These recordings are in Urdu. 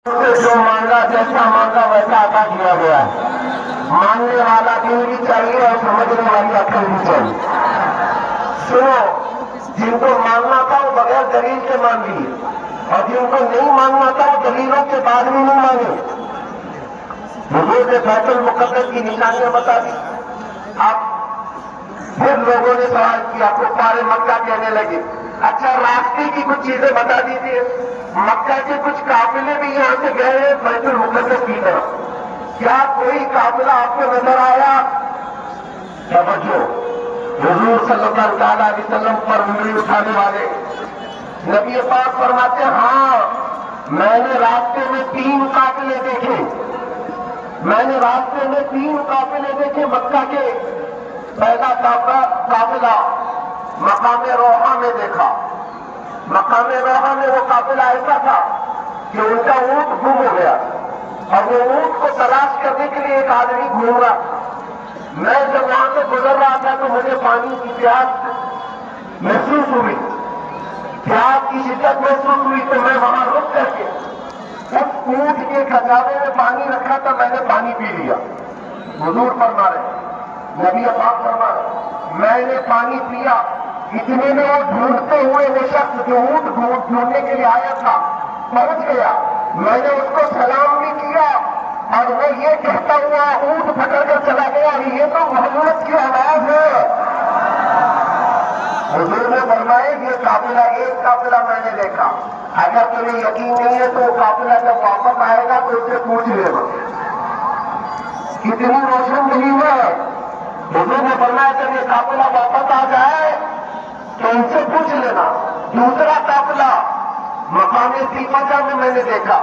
جو مانگا جیسا مانگا ویسا عطا کیا گیا ہے. ماننے والا دل بھی چاہیے اور سمجھنے والی عقل بھی چاہیے. سنو، جن کو مانگنا تھا وہ بغیر دلیل کے مانگ لیے، اور جن کو نہیں مانگنا تھا وہ دلیلوں کے بعد بھی نہیں مانگے. حضور نے بیت المقدس کی نشانیاں بتا دی. اب پھر لوگوں نے سوال کیا، کفار مکہ کہنے لگے اچھا راستے کی کچھ چیزیں بتا دیجیے. مکہ کے کچھ قافلے بھی یہاں سے گئے ہیں بیت المقدس کی طرف، کیا کوئی قافلہ آپ کو نظر آیا؟ توجہ، حضور صلی اللہ تعالیٰ علیہ وسلم پر انگلی اٹھانے والے نبی پاک فرماتے ہیں ہاں میں نے راستے میں 3 قافلے دیکھے. میں نے راستے میں 3 قافلے دیکھے مکہ کے. پہلا قافلہ مقام روحہ میں دیکھا. مقام روحہ میں وہ قافلہ ایسا تھا کہ ان کا اونٹ گم ہو گیا، اور وہ اونٹ کو تلاش کرنے کے لیے ایک آدمی گھوم رہا. میں جب وہاں سے گزر رہا تھا تو مجھے پانی کی پیاس محسوس ہوئی، پیاس کی شدت محسوس ہوئی، تو میں وہاں رک کر کے اس اونٹ کے خزانے میں پانی رکھا تھا، میں نے پانی پی لیا. حضور فرما رہے، نبی پاک فرما رہے، میں نے پانی پیا. اتنے میں وہ ڈھونڈتے ہوئے وہ شخص جو اونٹ ڈھونڈنے کے لیے آیا تھا پہنچ گیا. میں نے اس کو سلام بھی کیا اور وہ یہ کہتا ہوا اونٹ پکڑ کر چلا گیا یہ تو محمد کی آواز ہے. حضور نے فرمایا یہ قافلہ، ایک قافلہ میں نے دیکھا. اگر تمہیں یقین نہیں ہے تو وہ قافلہ جب واپس آئے گا تو اس سے پوچھ لینا کتنی روشن دلی ہے. حضور نے فرمایا جب یہ قافلہ واپس آ جائے تو ان سے پوچھ لینا. دوسرا قافلہ مقام سیفجا میں نے دیکھا.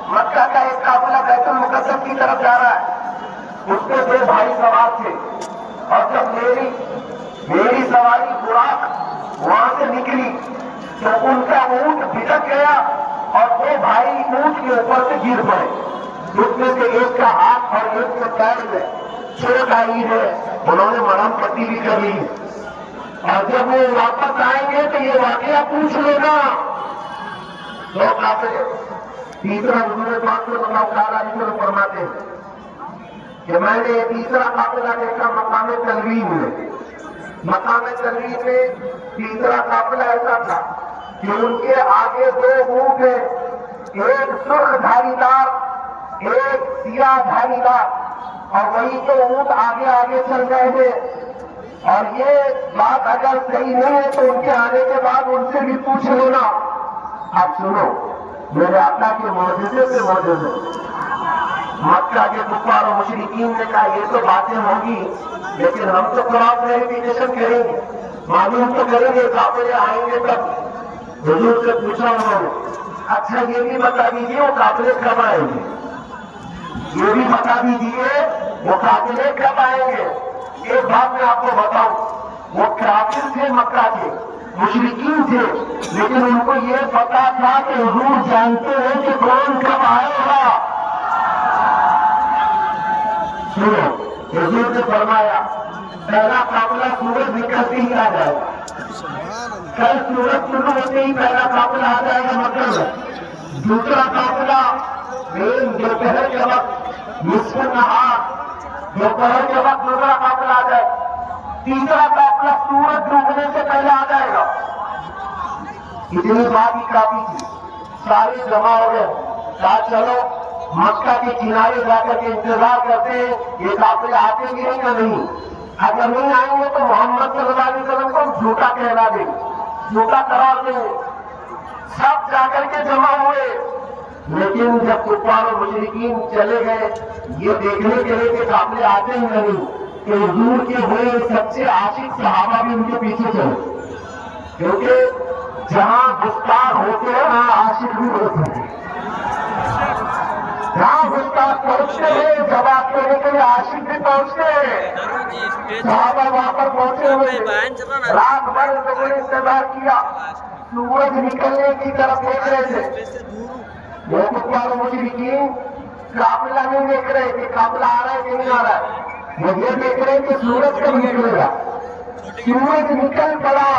مکہ کا ایک قافلہ بیت المقدس کی طرف جا رہا ہے، اس پہ 2 بھائی سوار تھے، اور جب میری سواری براق وہاں سے نکلی تو ان کا اونٹ بھٹک گیا اور 2 بھائی اونٹ کے اوپر سے گر پڑے. اس میں سے ایک کا ہاتھ اور ایک کے پیر میں چوٹ آئی ہے. انہوں نے مرہم پٹی بھی کر لی ہے، اور جب وہ واپس آئیں گے تو یہ واقعہ پوچھ لینا. 2 قافلے. تیسرا حضور پاک صلی اللہ تعالیٰ علیہ وسلم فرماتے ہیں کہ میں نے تیسرا قافلہ دیکھا مقام تنوین میں. مقام تنوین میں تیسرا قافلہ ایسا تھا کہ ان کے آگے 2 اونٹ ہیں، ایک سرخ دھاری دار ایک سیاہ دھاری دار، اور وہی 2 اونٹ آگے آگے چل رہے تھے. اور یہ بات اگر صحیح نہیں ہے تو ان کے آنے کے بعد ان سے بھی پوچھ لینا. اب سنو، میرے آقا کے معجزے سے معجزے. مکہ کے کفار و مشرکین نے کہا یہ تو باتیں ہوں گی لیکن ہم تو کراس ویریفیکیشن کریں گے، معلوم تو کریں گے قافلے آئیں گے تب. حضور سے پوچھا انہوں نے اچھا یہ بھی بتا دیجیے وہ قافلے کب آئیں گے، یہ بھی بتا دیجیے وہ قافلے کب آئیں گے. ایک بات میں آپ کو بتاؤں، وہ کافر تھے، مکہ کے مشرکین تھے، لیکن ان کو یہ پتا تھا کہ حضور جانتے ہیں کہ کون کب آئے گا. سنو، حضور نے فرمایا پہلا قافلہ سورج نکلتے ہی آ جائے گا. کل سورج شروع ہوتے ہی پہلا قافلہ آ جائے گا مکہ میں. دوسرا قافلہ دوپہر کے وقت نصف نہار دوپہر کے وقت دوسرا قافلہ آ جائے. تیسرا قافلہ سورج ڈوبنے سے پہلے آ جائے گا. اتنی بات ہی کافی تھی. سارے جمع ہو گئے، کہا چلو مکہ کے کنارے جا کر کے انتظار کرتے ہیں یہ قافلے آتے گے یا نہیں. اگر نہیں آئیں گے تو محمد صلی اللہ علیہ وسلم کو ہم جھوٹا کہلا دیں گے، جھوٹا قرار دیں گے. سب جا کر کے جمع ہوئے، لیکن جب کفار و مشرکین چلے گئے یہ دیکھنے کے لیے کہ قافلے آتے ہی نہیں کہ حضور کے ہوئے سب سے عاشق صحابہ بھی ان کے پیچھے چلے، کیونکہ جہاں گستاخ ہوتے ہیں وہاں عاشق بھی ہوتے ہیں. جہاں گستاخ پہنچتے ہیں جواب دینے کے لیے عاشق بھی پہنچتے ہیں. صحابہ وہاں پر پہنچے ہوئے، رات بھر لوگوں نے انتظار کیا، سورج نکلنے کی طرف دیکھ رہے تھے. وہ کفار و مشرکین قافلہ نہیں دیکھ رہے کہ قافلہ آ رہا ہے کہ نہیں آ رہا ہے، وہ یہ دیکھ رہے کہ سورج کب نکلے گا. سورج نکل پڑا،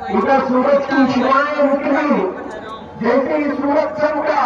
ادھر سورج کی شعاعیں نکلی، جیسے ہی سورج چمکا